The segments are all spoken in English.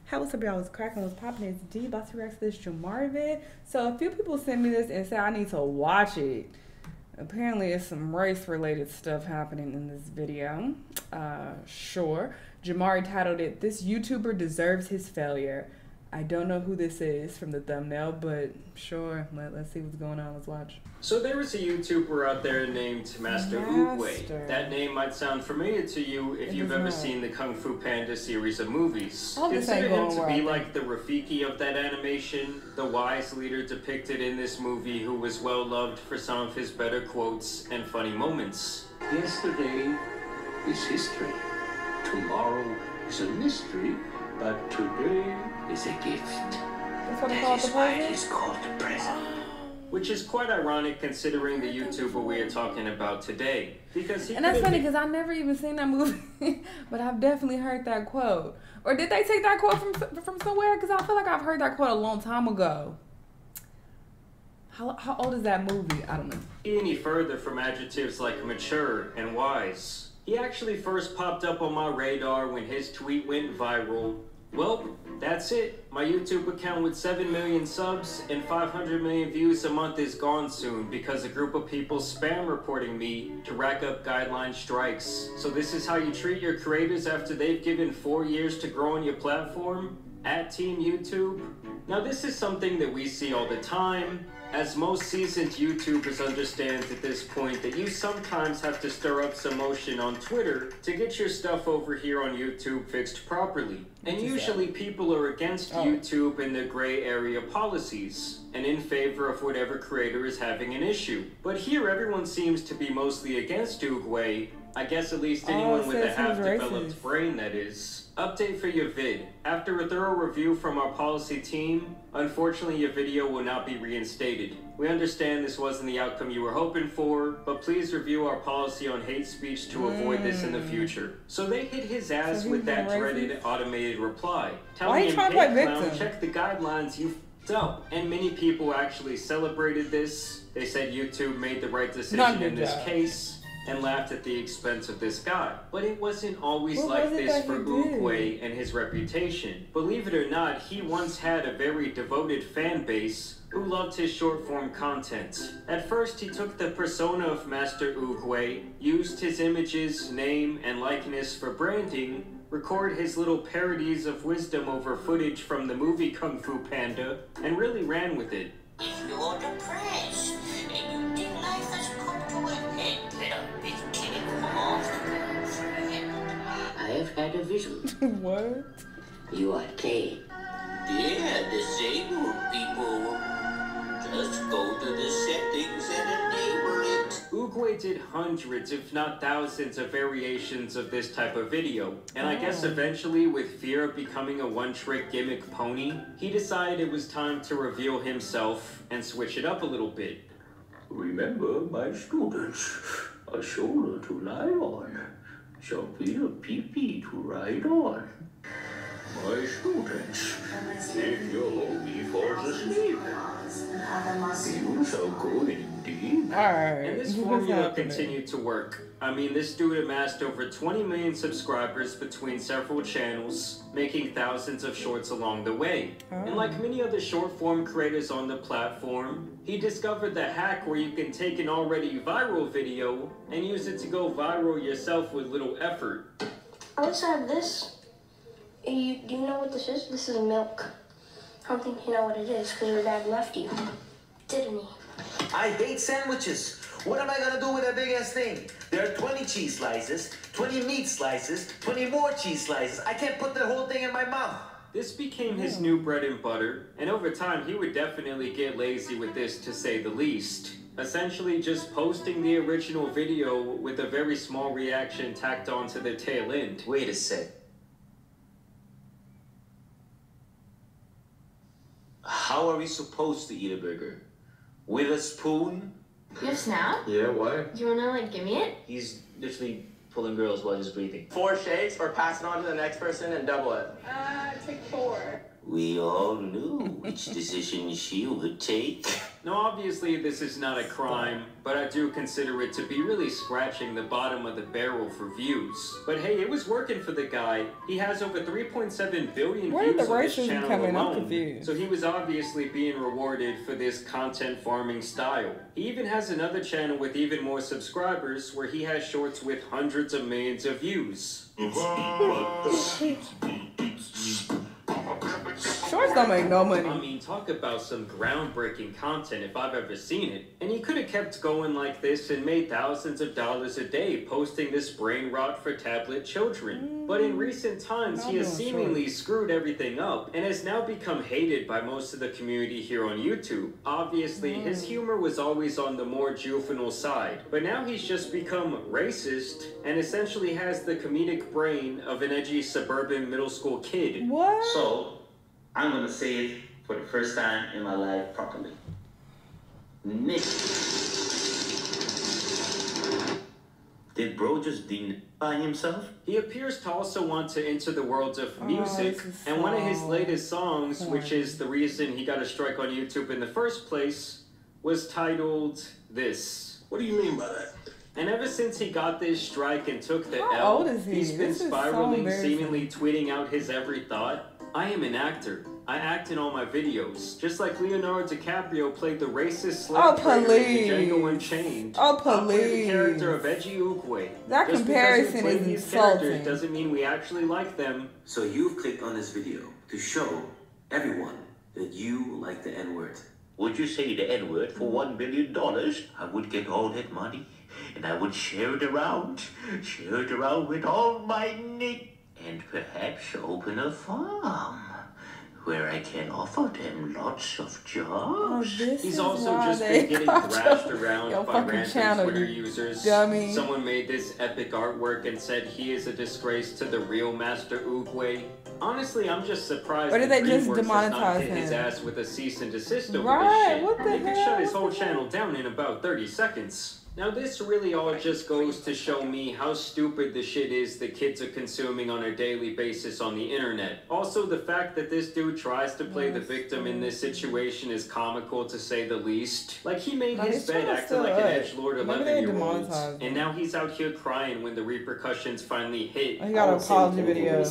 Hey, what's up, y'all? What's cracking? What's popping? It's D. About to react to this Jamari vid. So a few people sent me this and said I need to watch it. Apparently, it's some race-related stuff happening in this video. Sure. Jamari titled it, "This YouTuber Deserves His Failure." I don't know who this is from the thumbnail, but sure, let's see what's going on. Let's watch. So there was a YouTuber out there named Master Oogway. That name might sound familiar to you if you've ever seen the Kung Fu Panda series of movies. Consider him to be like the Rafiki of that animation, the wise leader depicted in this movie who was well loved for some of his better quotes and funny moments. Yesterday is history. Tomorrow is a mystery. But today is a gift. That's what that is why it is called the present. Which is quite ironic considering the YouTuber we are talking about today. Because and that's funny because I've never even seen that movie, but I've definitely heard that quote. Or did they take that quote from somewhere? Because I feel like I've heard that quote a long time ago. How old is that movie? I don't know. Any further from adjectives like mature and wise. He actually first popped up on my radar when his tweet went viral. Well, that's it. My YouTube account with 7 million subs and 500 million views a month is gone soon because a group of people spam reporting me to rack up guideline strikes. So this is how you treat your creators after they've given 4 years to grow on your platform? At Team YouTube? Now this is something that we see all the time, as most seasoned YouTubers understand at this point that you sometimes have to stir up some motion on Twitter to get your stuff over here on YouTube fixed properly. And usually people are against YouTube and their gray area policies, and in favor of whatever creator is having an issue. But here everyone seems to be mostly against Oogway. I guess at least anyone with a half-developed brain, that is. Update for your vid. After a thorough review from our policy team, unfortunately your video will not be reinstated. We understand this wasn't the outcome you were hoping for, but please review our policy on hate speech to avoid this in the future. So they hit his ass with that dreaded automated reply, telling him, "Hey clown, check the guidelines, you f***ed up." And many people actually celebrated this. They said YouTube made the right decision in this case, and laughed at the expense of this guy. But it wasn't always like this for Oogway and his reputation. Believe it or not, he once had a very devoted fan base who loved his short-form content. At first, he took the persona of Master Oogway, used his images, name, and likeness for branding, record his little parodies of wisdom over footage from the movie Kung Fu Panda, and really ran with it. If you're depressed and you think life has come to an end, I have had a vision. What? You are dead. Yeah, disabled people. Just go to the settings and enable it. Oogway did hundreds, if not thousands, of variations of this type of video. And I guess eventually, with fear of becoming a one-trick gimmick pony, he decided it was time to reveal himself and switch it up a little bit. Remember, my students, a shoulder to lie on shall be a pee-pee to ride on. My students, if your homie falls asleep, you shall go indeed. Alright. And this formula continued to work. I mean, this dude amassed over 20 million subscribers between several channels, making thousands of shorts along the way. And like many other short-form creators on the platform, he discovered the hack where you can take an already viral video and use it to go viral yourself with little effort. I also have this. Do you know what this is? This is milk. I don't think you know what it is because your dad left you, didn't he? I hate sandwiches. What am I gonna do with a big ass thing? There are 20 cheese slices, 20 meat slices, 20 more cheese slices. I can't put the whole thing in my mouth. This became his new bread and butter, and over time he would definitely get lazy with this, to say the least. Essentially just posting the original video with a very small reaction tacked on to the tail end. Wait a sec. How are we supposed to eat a burger? With a spoon? You have Snap? Yeah, why? You wanna, like, give me it? He's literally pulling girls while he's breathing. 4 shakes or pass it on to the next person and double it? Take 4. We all knew which decision she would take. Now obviously this is not a crime, but I do consider it to be really scratching the bottom of the barrel for views. But hey, it was working for the guy. He has over 3.7 billion views on his channel alone, so he was obviously being rewarded for this content farming style. He even has another channel with even more subscribers where he has shorts with hundreds of millions of views. Shorts don't make no money. I mean, talk about some groundbreaking content if I've ever seen it. And he could have kept going like this and made thousands of dollars a day posting this brain rot for tablet children. But in recent times, he has seemingly screwed everything up and has now become hated by most of the community here on YouTube. Obviously, his humor was always on the more juvenile side, but now he's just become racist and essentially has the comedic brain of an edgy suburban middle school kid. What? So, I'm gonna say it for the first time in my life properly. Nick. Did bro just by himself? He appears to also want to enter the world of music, and one of his latest songs, which is the reason he got a strike on YouTube in the first place, was titled This. What do you mean by that? And ever since he got this strike and took the How old L, is he? he's been This is so spiraling, embarrassing. seemingly tweeting out his every thought. I am an actor. I act in all my videos. Just like Leonardo DiCaprio played the racist slave trader in Django Unchained. Oh, I play the please. character of Edgy Oogway. That Just comparison because we play is these insulting. characters doesn't mean we actually like them. So you've clicked on this video to show everyone that you like the N-word. Would you say the N-word for $1 billion? I would get all that money and I would share it around with all my Nick, and perhaps open a farm where I can offer them lots of jobs. He's also just been getting thrashed around by random Twitter users. Dummy. Someone made this epic artwork and said he is a disgrace to the real Master Oogway. Honestly, I'm just surprised Or did they just DreamWorks has not demonetize hit his him? ass with a cease and desist over Right, this shit. what the They could hell? shut his whole channel down in about 30 seconds. Now this really all just goes to show me how stupid the shit is the kids are consuming on a daily basis on the internet. Also, the fact that this dude tries to play the victim in this situation is comical to say the least. Like, he made his bed acting like an edgelord 11-year-old, and now he's out here crying when the repercussions finally hit. He got an apology video.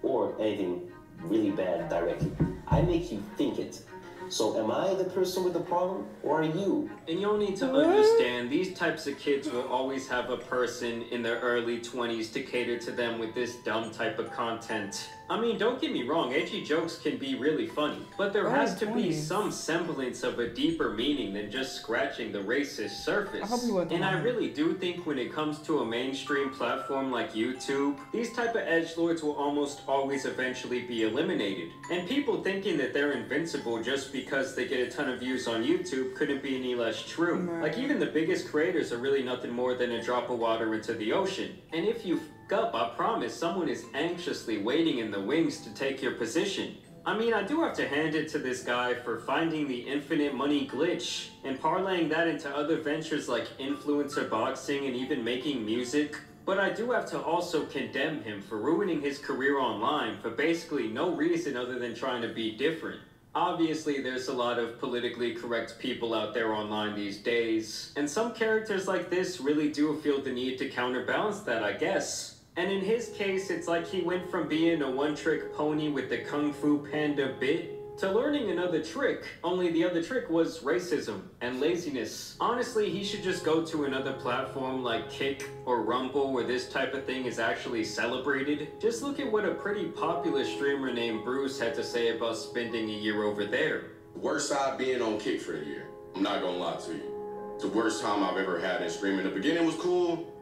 Or anything really bad directly. I make you think it. So am I the person with the problem, or are you? And you'll need to understand, these types of kids will always have a person in their early 20s to cater to them with this dumb type of content. I mean, don't get me wrong, edgy jokes can be really funny, but there has to be some semblance of a deeper meaning than just scratching the racist surface. And I really do think when it comes to a mainstream platform like YouTube, these type of edgelords will almost always eventually be eliminated. And people thinking that they're invincible just because they get a ton of views on YouTube couldn't be any less true. Like, even the biggest creators are really nothing more than a drop of water into the ocean. And if you up, I promise someone is anxiously waiting in the wings to take your position. I mean, I do have to hand it to this guy for finding the infinite money glitch and parlaying that into other ventures like influencer boxing and even making music. But I do have to also condemn him for ruining his career online for basically no reason other than trying to be different. Obviously, there's a lot of politically correct people out there online these days, and some characters like this really do feel the need to counterbalance that, I guess. And in his case, it's like he went from being a one-trick pony with the Kung Fu Panda bit to learning another trick, only the other trick was racism and laziness. Honestly, he should just go to another platform like Kick or Rumble where this type of thing is actually celebrated. Just look at what a pretty popular streamer named Bruce had to say about spending a year over there. Worst side being on Kick for the year. I'm not gonna lie to you. It's the worst time I've ever had in streaming. The beginning was cool,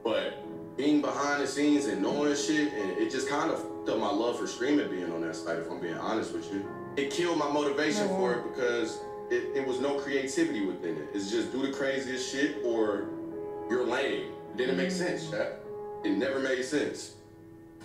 but being behind the scenes and knowing shit, and it just kind of fucked up my love for streaming being on that site, if I'm being honest with you. It killed my motivation for it because it was no creativity within it. It's just do the craziest shit or you're lame. It didn't make sense, chat. It never made sense.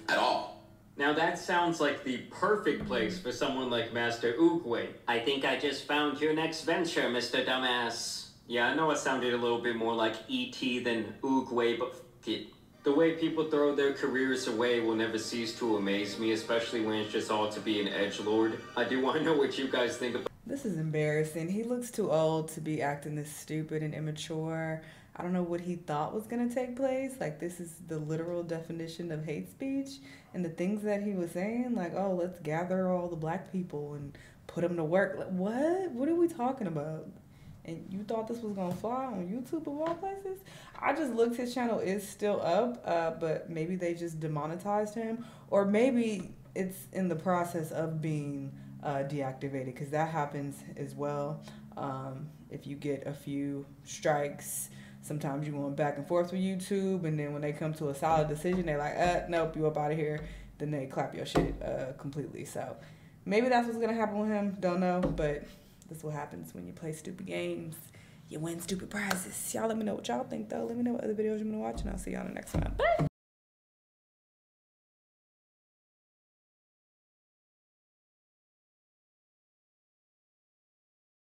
At all. Now that sounds like the perfect place for someone like Master Oogway. I think I just found your next venture, Mr. Dumbass. Yeah, I know it sounded a little bit more like E.T. than Oogway, but f*** it. The way people throw their careers away will never cease to amaze me, especially when it's just all to be an edgelord. I do want to know what you guys think about This is embarrassing. He looks too old to be acting this stupid and immature. I don't know what he thought was going to take place. Like, this is the literal definition of hate speech. And the things that he was saying, like, oh, let's gather all the black people and put them to work. Like, what? What are we talking about? And you thought this was going to fly on YouTube of all places? I just looked, his channel is still up, but maybe they just demonetized him. Or maybe it's in the process of being deactivated, because that happens as well. If you get a few strikes, sometimes you're going back and forth with YouTube, and then when they come to a solid decision, they're like, nope, you up out of here. Then they clap your shit completely. So maybe that's what's going to happen with him. Don't know, but that's what happens when you play stupid games. You win stupid prizes. Y'all let me know what y'all think, though. Let me know what other videos you want to watch, and I'll see y'all in the next one. Bye.